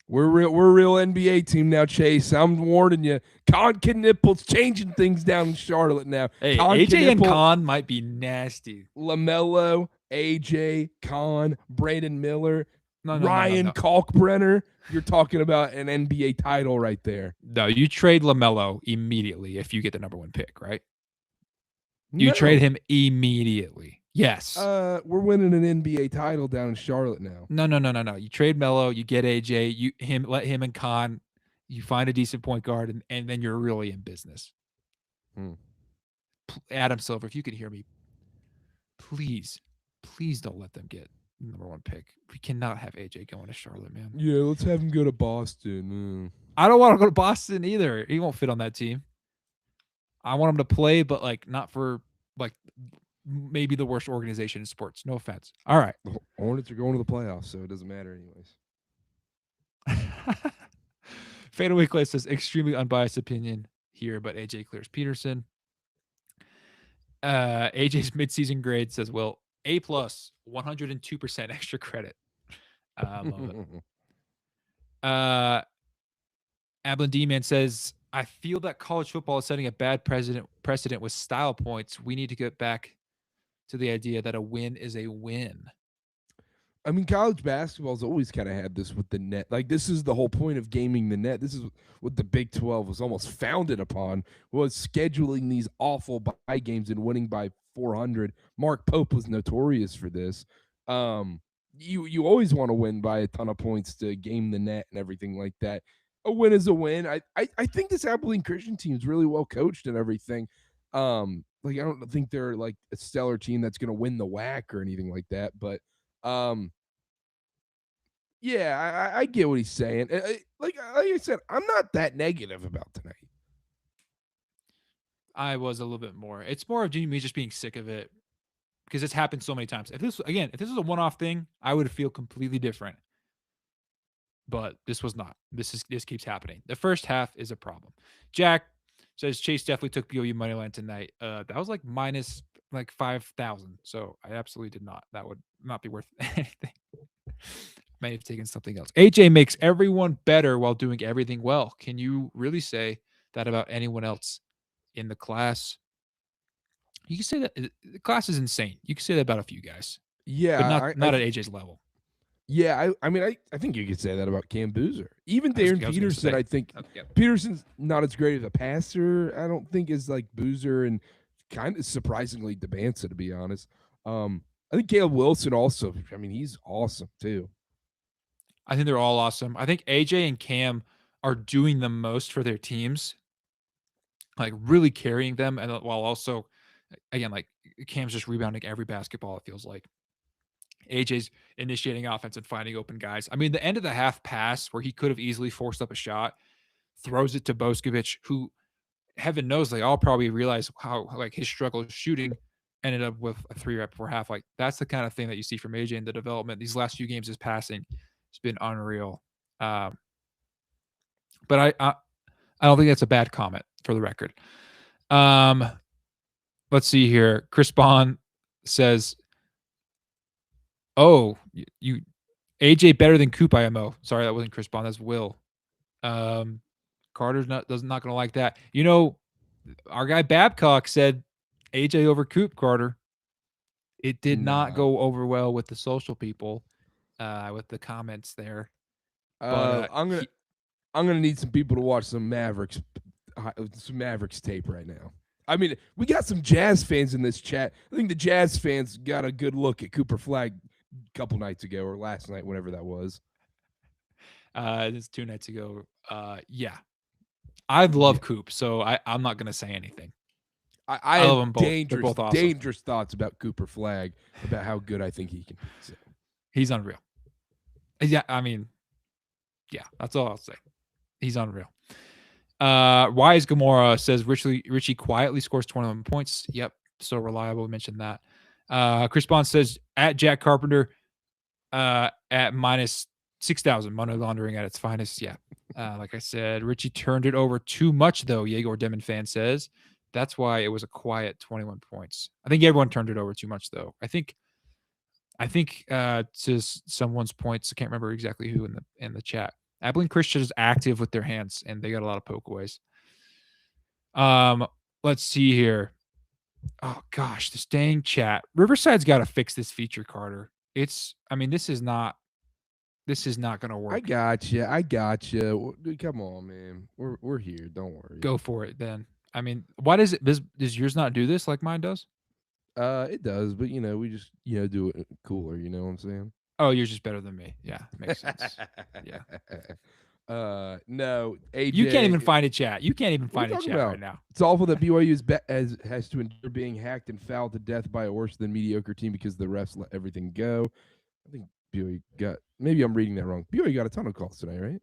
B: We're a real NBA team now, Chase. I'm warning you. Con Nipple's changing things down in Charlotte now.
A: Hey,
B: Con
A: AJ and Con might be nasty.
B: LaMelo, AJ, Con, Brandon Miller,
A: Ryan
B: Kalkbrenner. You're talking about an NBA title right there.
A: No, you trade LaMelo immediately if you get the number 1 pick, right? You
B: No.
A: trade him immediately. Yes.
B: We're winning an NBA title down in Charlotte now.
A: No. You trade Melo, you get AJ, let him and Con, you find a decent point guard, and then you're really in business. Adam Silver, if you could hear me, please don't let them get the number 1 pick. We cannot have AJ going to Charlotte, man.
B: Yeah, let's have him go to Boston.
A: I don't want to go to Boston either. He won't fit on that team. I want him to play, but not for maybe the worst organization in sports. No offense. All right.
B: The Hornets are going to the playoffs, so it doesn't matter anyways.
A: Fadeaway Clay says extremely unbiased opinion here, but AJ clears Peterson. AJ's midseason grade says, well, A+, 102% extra credit. Love it. Abilene D-Man says, I feel that college football is setting a bad precedent with style points. We need to get back to the idea that a win is a win.
B: I mean, college basketball's always kind of had this with the net. This is the whole point of gaming the net. This is what the Big 12 was almost founded upon, was scheduling these awful bye games and winning by 400. Mark Pope was notorious for this. You always want to win by a ton of points to game the net and everything like that. A win is a win. I think this Abilene Christian team is really well coached and everything. I don't think they're a stellar team that's going to win the WAC or anything like that, but yeah, I get what he's saying. Like I said, I'm not that negative about tonight.
A: I was a little bit more. It's more of me just being sick of it because it's happened so many times. If this was a one-off thing, I would feel completely different. But this was not. This keeps happening. The first half is a problem. Jack says Chase definitely took BYU money line tonight. That was minus 5,000. So I absolutely did not. That would not be worth anything. May have taken something else. AJ makes everyone better while doing everything well. Can you really say that about anyone else in the class? You can say that the class is insane. You can say that about a few guys.
B: Yeah,
A: but not at AJ's level.
B: Yeah, I think you could say that about Cam Boozer. Even Darren Peterson, I think Peterson's not as great of a passer, I don't think, as Boozer, and kind of surprisingly DYBANTSA, to be honest. I think Caleb Wilson also, he's awesome too.
A: I think they're all awesome. I think AJ and Cam are doing the most for their teams, really carrying them, and while also, again, Cam's just rebounding every basketball, it feels like. AJ's initiating offense and finding open guys. The end of the half pass where he could have easily forced up a shot, throws it to Boskovic, who, heaven knows, they all probably realize how his struggle shooting, ended up with a 3 right before half. That's the kind of thing that you see from AJ in the development. These last few games, his passing has been unreal. But I don't think that's a bad comment, for the record. Let's see here. Chris Bond says, "Oh, you AJ better than Coop IMO." Sorry, that wasn't Chris Bond. That's Will. Carter's not going to like that. Our guy Babcock said AJ over Coop, Carter. It did not go over well with the social people, with the comments there. But
B: I'm gonna need some people to watch some Mavericks tape right now. We got some Jazz fans in this chat. I think the Jazz fans got a good look at Cooper Flagg a couple nights ago, or last night, whenever that was.
A: It's 2 nights ago. Yeah. I love Coop, so I'm not going to say anything.
B: I have dangerous thoughts about Cooper Flagg, about how good I think he can be. So.
A: He's unreal. Yeah, yeah, that's all I'll say. He's unreal. Wise Gamora says Richie quietly scores 21 points. Yep, so reliable. We mentioned that. Chris Bond says at Jack Carpenter at minus 6,000, money laundering at its finest. Yeah. Like I said, Richie turned it over too much, though, Yegor Demon fan says. That's why it was a quiet 21 points. I think everyone turned it over too much, though. I think to someone's points, I can't remember exactly who in the chat, Abilene Christian is active with their hands, and they got a lot of pokeaways. Let's see here. Oh gosh, this dang chat. Riverside's got to fix this feature, Carter. This is not going to work.
B: I got you. Come on, man. We're here. Don't worry.
A: Go for it then. Why does it? Does yours not do this like mine does?
B: It does, but we just do it cooler. You know what I'm saying?
A: Oh, you're just better than me. Yeah, makes sense. Yeah.
B: No, AJ.
A: You can't even find a chat. You can't even find a chat right now.
B: It's awful that BYU has to endure being hacked and fouled to death by a worse than mediocre team because the refs let everything go. I think BYU got. Maybe I'm reading that wrong. BYU got a ton of calls today, right?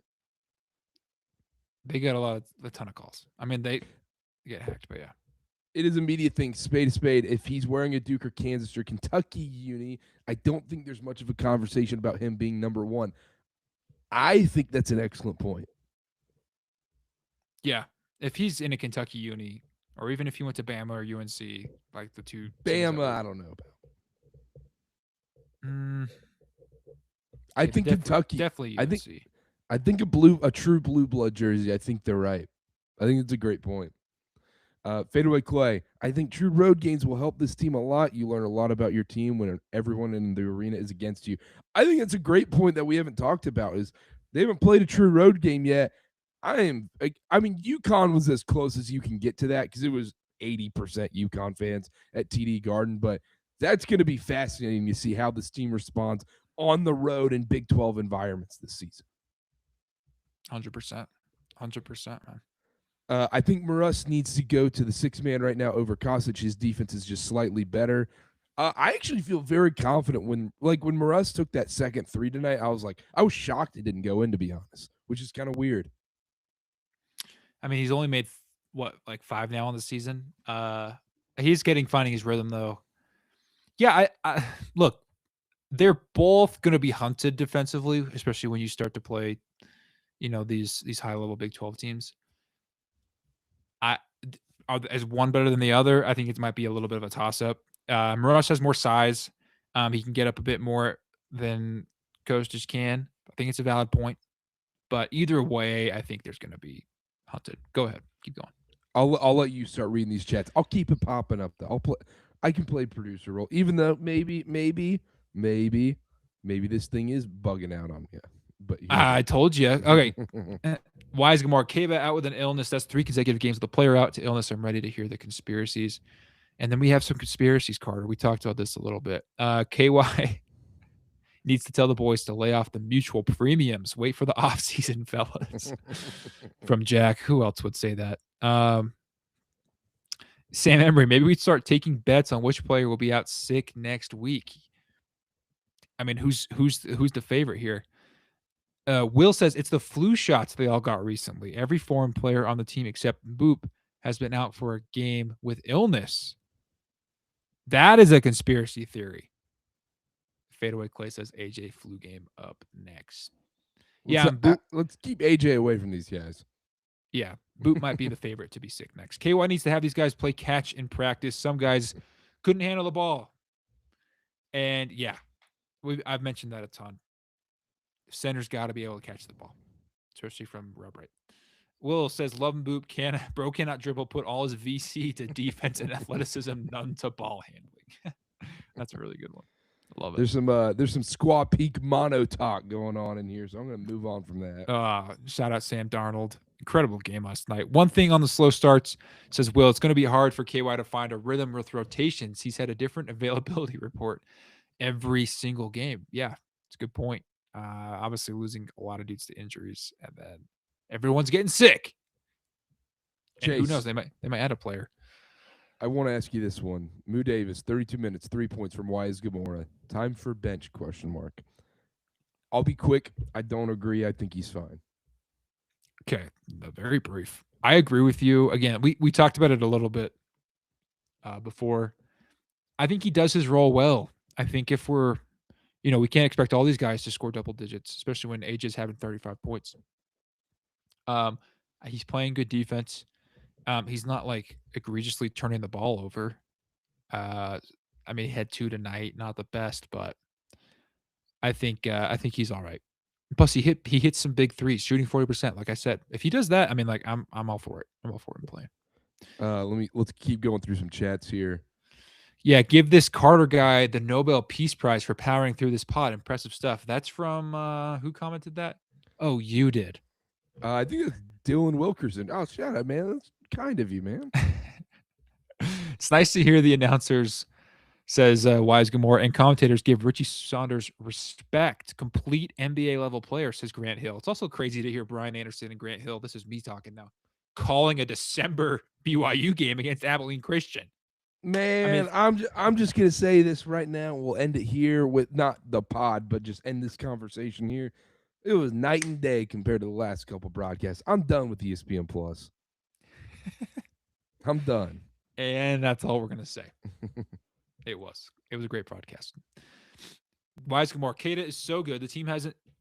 A: They got a ton of calls. They get hacked, but yeah.
B: It is a media thing, spade to spade. If he's wearing a Duke or Kansas or Kentucky uni, I don't think there's much of a conversation about him being number one. I think that's an excellent point.
A: Yeah. If he's in a Kentucky uni, or even if he went to Bama or UNC, like the two.
B: Bama, I don't know about. I think Kentucky.
A: Definitely UNC.
B: I think a true blue blood jersey. I think they're right. I think it's a great point. Fadeaway Clay. I think true road games will help this team a lot. You learn a lot about your team when everyone in the arena is against you. I think it's a great point that we haven't talked about. Is they haven't played a true road game yet. UConn was as close as you can get to that because it was 80% UConn fans at TD Garden. But that's going to be fascinating to see how this team responds on the road in Big 12 environments this season.
A: 100%, man.
B: I think Morus needs to go to the 6-man right now over Kostic. His defense is just slightly better. I actually feel very confident when Morus took that second three tonight. I was shocked it didn't go in, to be honest, which is kind of weird.
A: He's only made 5 now on the season. He's finding his rhythm though. Yeah, I look, they're both going to be hunted defensively, especially when you start to play, these high level Big 12 teams. Is one better than the other? I think it might be a little bit of a toss up. Morus has more size. He can get up a bit more than Kostic can. I think it's a valid point. But either way, I think there's going to be hunted. Go ahead. Keep going.
B: I'll let you start reading these chats. I'll keep it popping up though. I can play producer role, even though maybe this thing is bugging out on you. But
A: I told you. Okay. Wise Gamar, Keba out with an illness. That's 3 consecutive games with the player out to illness. I'm ready to hear the conspiracies. And then we have some conspiracies, Carter. We talked about this a little bit. KY needs to tell the boys to lay off the mutual premiums. Wait for the offseason, fellas. From Jack. Who else would say that? Sam Emery, maybe we'd start taking bets on which player will be out sick next week. Who's the favorite here? Will says it's the flu shots they all got recently. Every foreign player on the team except Boop has been out for a game with illness. That is a conspiracy theory. Fadeaway Clay says AJ flu game up next.
B: Let's keep AJ away from these guys.
A: Yeah, Boop might be the favorite to be sick next. KY needs to have these guys play catch in practice. Some guys couldn't handle the ball. And yeah, I've mentioned that a ton. Center's got to be able to catch the ball, especially from Rub Right. Will says, love and Boop cannot dribble, put all his VC to defense and athleticism, none to ball handling. That's a really good one. I love it.
B: There's some squaw peak mono talk going on in here, so I'm going to move on from that.
A: Shout out Sam Darnold. Incredible game last night. One thing on the slow starts, says Will, it's going to be hard for KY to find a rhythm with rotations. He's had a different availability report every single game. Yeah, it's a good point. Obviously losing a lot of dudes to injuries, and then everyone's getting sick. And who knows? They might add a player.
B: I want to ask you this one. Moo Davis, 32 minutes, 3 points from Wise Gamora. Time for bench, ? I'll be quick. I don't agree. I think he's fine.
A: Okay. Very brief. I agree with you. Again, we talked about it a little bit before. I think he does his role well. I think if we're, we can't expect all these guys to score double digits, especially when AJ's having 35 points. He's playing good defense. He's not egregiously turning the ball over. He had 2 tonight, not the best, but I think he's all right. Plus, he hits some big threes, shooting 40%. Like I said, if he does that, I mean, like I'm all for it. I'm all for him playing.
B: Let's keep going through some chats here.
A: Yeah, give this Karter guy the Nobel Peace Prize for powering through this pod. Impressive stuff. That's from who commented that? Oh, you did.
B: I think it's Dylan Wilkerson. Oh, shout out, man. That's kind of you, man.
A: It's nice to hear the announcers, says Wise Gamore, and commentators give Richie Saunders respect. Complete NBA level player, says Grant Hill. It's also crazy to hear Brian Anderson and Grant Hill, this is me talking now, calling a December BYU game against Abilene Christian.
B: Man, I'm just gonna say this right now. We'll end it here with not the pod, but just end this conversation here. It was night and day compared to the last couple broadcasts. I'm done with ESPN Plus. I'm done.
A: And that's all we're gonna say. It was a great broadcast. Wise Gamore, Keita is so good. The team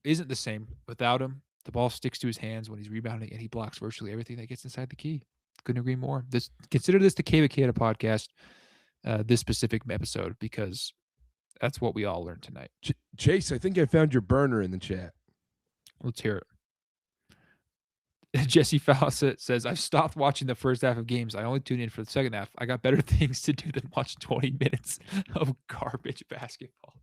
A: isn't the same without him. The ball sticks to his hands when he's rebounding, and he blocks virtually everything that gets inside the key. Couldn't agree more. Consider this the Keba Keita podcast, this specific episode, because that's what we all learned tonight.
B: Chase, I think I found your burner in the chat.
A: Let's hear it. Jesse Fawcett says, I've stopped watching the first half of games. I only tune in for the second half. I got better things to do than watch 20 minutes of garbage basketball.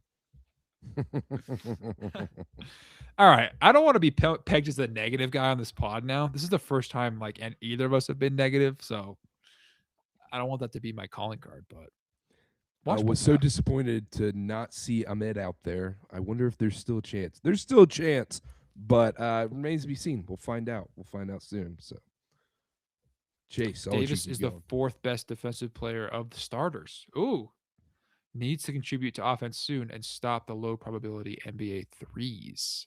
A: All right. I don't want to be pegged as the negative guy on this pod now. This is the first time like either of us have been negative, so I don't want that to be my calling card. But
B: I was so disappointed to not see Ahmed out there. I wonder if there's still a chance. There's still a chance, but it remains to be seen. We'll find out. We'll find out soon. So, Chase,
A: Davis is the fourth best defensive player of the starters. Ooh. Needs to contribute to offense soon and stop the low probability NBA threes.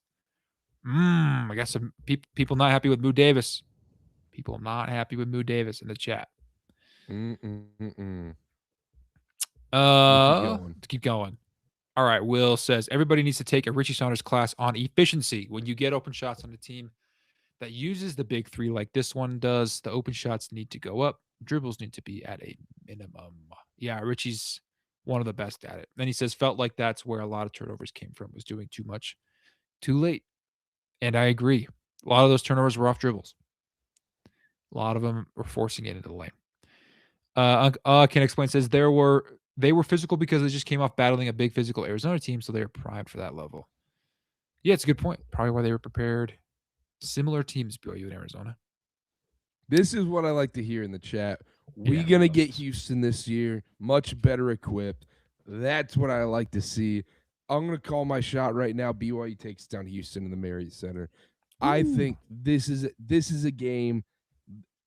A: I got some people not happy with Moo Davis. People not happy with Moo Davis in the chat. Keep going. All right. Will says everybody needs to take a Richie Saunders class on efficiency. When you get open shots on a team that uses the big three like this one does, the open shots need to go up. Dribbles need to be at a minimum. Yeah, Richie's one of the best at it. Then he says, felt like that's where a lot of turnovers came from, was doing too much too late. And I agree. A lot of those turnovers were off dribbles. A lot of them were forcing it into the lane. Can Explain says they were physical because they just came off battling a big physical Arizona team, so they were primed for that level. Yeah, it's a good point. Probably why they were prepared. Similar teams, BYU and Arizona.
B: This is what I like to hear in the chat. We're going to get Houston this year, much better equipped. That's what I like to see. I'm going to call my shot right now. BYU takes down Houston in the Marriott Center. Ooh. I think this is a game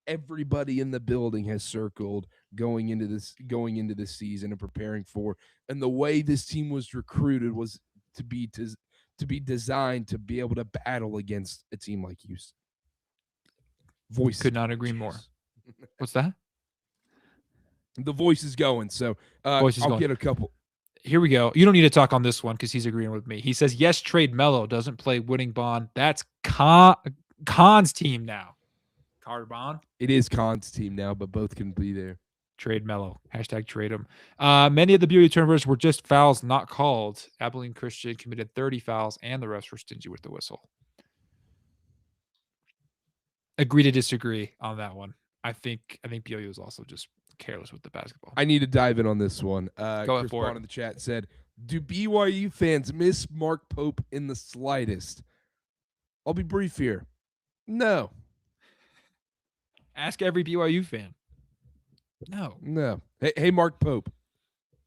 B: everybody in the building has circled going into this season and preparing for. And the way this team was recruited was to be designed to be able to battle against a team like Houston. Voice
A: could not agree more. What's that?
B: The voice is going. So I'll get a couple.
A: Here we go. You don't need to talk on this one because he's agreeing with me. He says, yes, trade Melo. Doesn't play winning Bond. That's Khan's team now. Carter Bond.
B: It is Khan's team now, but both can be there.
A: Trade Melo. # trade him. Many of the BYU turnovers were just fouls not called. Abilene Christian committed 30 fouls, and the refs were stingy with the whistle. Agree to disagree on that one. I think BYU is also just careless with the basketball.
B: I need to dive in on this one.
A: Go
B: Chris
A: for
B: Bond
A: it.
B: in the chat said, do BYU fans miss Mark Pope in the slightest? I'll be brief here. No.
A: Ask every BYU fan.
B: No. Hey, Mark Pope.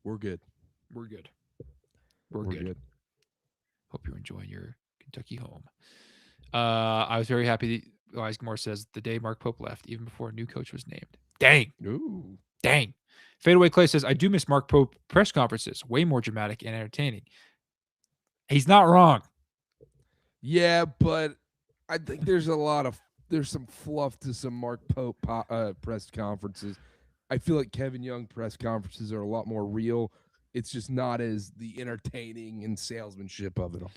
B: We're good.
A: We're good. Hope you're enjoying your Kentucky home. I was very happy. Weismore says the day Mark Pope left, even before a new coach was named. Dang.
B: Ooh.
A: Dang. Fadeaway Clay says, I do miss Mark Pope press conferences. Way more dramatic and entertaining. He's not wrong.
B: Yeah, but I think there's some fluff to some Mark Pope press conferences. I feel like Kevin Young press conferences are a lot more real. It's just not as the entertaining and salesmanship of it all.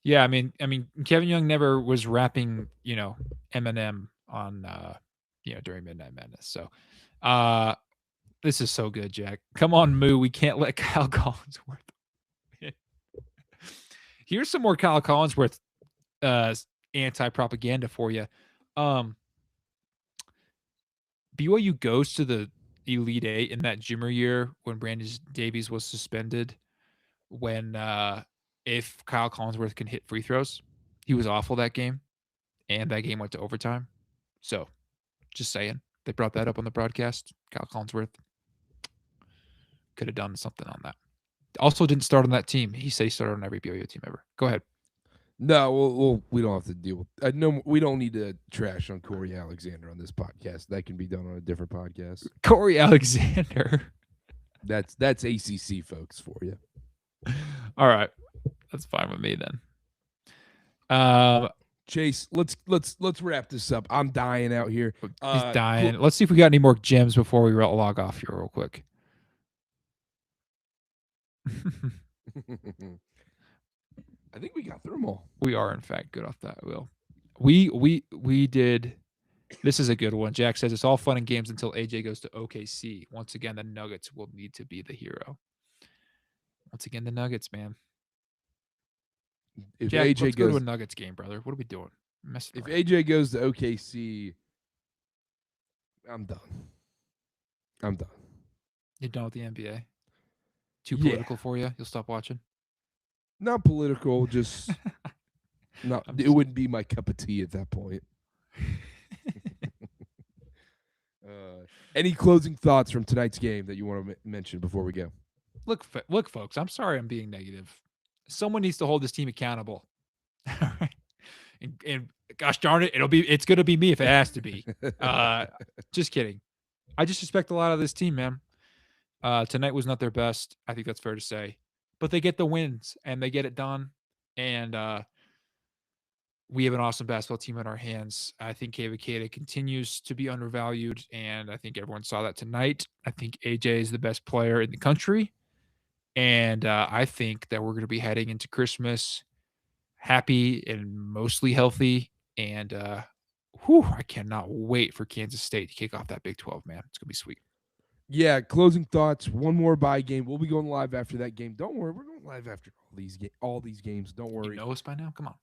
A: Yeah, I mean, Kevin Young never was rapping, Eminem on, during Midnight Madness. So, this is so good, Jack. Come on, Moo. We can't let Kyle Collinsworth win. Here's some more Kyle Collinsworth anti-propaganda for you. BYU goes to the Elite Eight in that junior year when Brandon Davies was suspended. When if Kyle Collinsworth can hit free throws, he was awful that game, and that game went to overtime. So, just saying, they brought that up on the broadcast. Kyle Collinsworth could have done something on that. Also, didn't start on that team. He said he started on every BYU team ever. Go ahead.
B: No, we don't have to deal with. No, we don't need to trash on Corey Alexander on this podcast. That can be done on a different podcast.
A: Corey Alexander.
B: That's ACC folks for you.
A: All right, that's fine with me then.
B: Chase, let's wrap this up. I'm dying out here.
A: He's dying. Let's see if we got any more gems before we log off here real quick.
B: I think we got through them all.
A: We are, in fact, good off that, Will. We did. This is a good one. Jack says it's all fun and games until AJ goes to OKC. Once again, the Nuggets will need to be the hero. Once again, the Nuggets, man.
B: If
A: Jack,
B: AJ
A: let's
B: goes
A: go to a Nuggets game, brother. What are we doing?
B: If AJ goes to OKC, I'm done.
A: You're done with the NBA? Too political for you? You'll stop watching?
B: Not political, just not. It wouldn't be my cup of tea at that point. Any closing thoughts from tonight's game that you want to mention before we go?
A: Look, folks. I'm sorry I'm being negative. Someone needs to hold this team accountable. All right. And gosh darn it, it's gonna be me if it has to be. Just kidding. I just respect a lot of this team, man. Tonight was not their best. I think that's fair to say. But they get the wins and they get it done. And we have an awesome basketball team in our hands. I think Keba Keita continues to be undervalued, and I think everyone saw that tonight. I think AJ is the best player in the country. And I think that we're going to be heading into Christmas happy and mostly healthy. And I cannot wait for Kansas State to kick off that Big 12, man. It's going to be sweet.
B: Yeah, closing thoughts. One more bye game. We'll be going live after that game. Don't worry, we're going live after all these games. Don't worry.
A: You know us by now? Come on.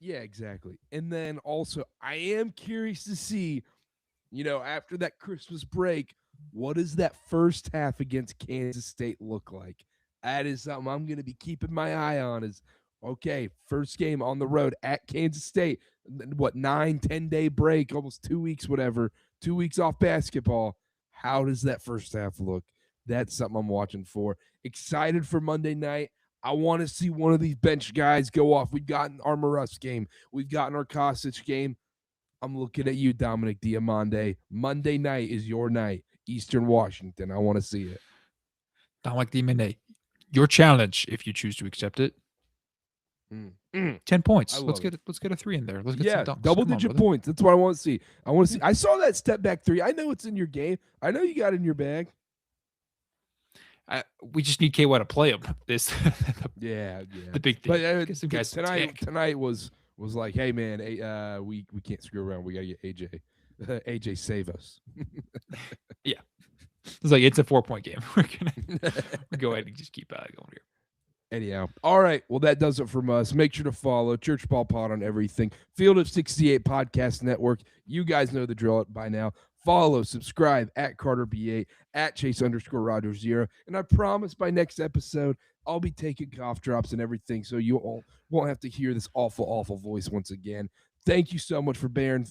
B: Yeah, exactly. And then also, I am curious to see, after that Christmas break, what does that first half against Kansas State look like? That is something I'm going to be keeping my eye on is, okay, first game on the road at Kansas State. 9-10 day break, almost 2 weeks, whatever, 2 weeks off basketball. How does that first half look? That's something I'm watching for. Excited for Monday night. I want to see one of these bench guys go off. We've gotten our Morus game. We've gotten our Kostic game. I'm looking at you, Dominic Diamande. Monday night is your night. Eastern Washington. I want to see it.
A: Dominic Diamande, your challenge, if you choose to accept it. 10 points. Let's get a 3 in there. Let's get some dunks.
B: Double-digit points. That's what I want to see. I saw that step back 3. I know it's in your game. I know you got it in your bag.
A: We just need KY to play him. The big thing.
B: But tonight was like, hey man, we can't screw around. We gotta get AJ. AJ, save us.
A: Yeah, it's like it's a 4-point game. We're gonna go ahead and just keep going here.
B: Anyhow, all right. Well, that does it from us. Make sure to follow Church Ball Pod on everything. Field of 68 Podcast Network. You guys know the drill by now. Follow, subscribe at Karter B8, at Chase_Roger0. And I promise by next episode, I'll be taking cough drops and everything, so you won't have to hear this awful, awful voice once again. Thank you so much for bearing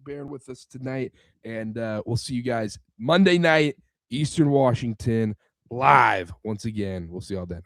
B: with us tonight, and we'll see you guys Monday night, Eastern Washington, live once again. We'll see y'all then.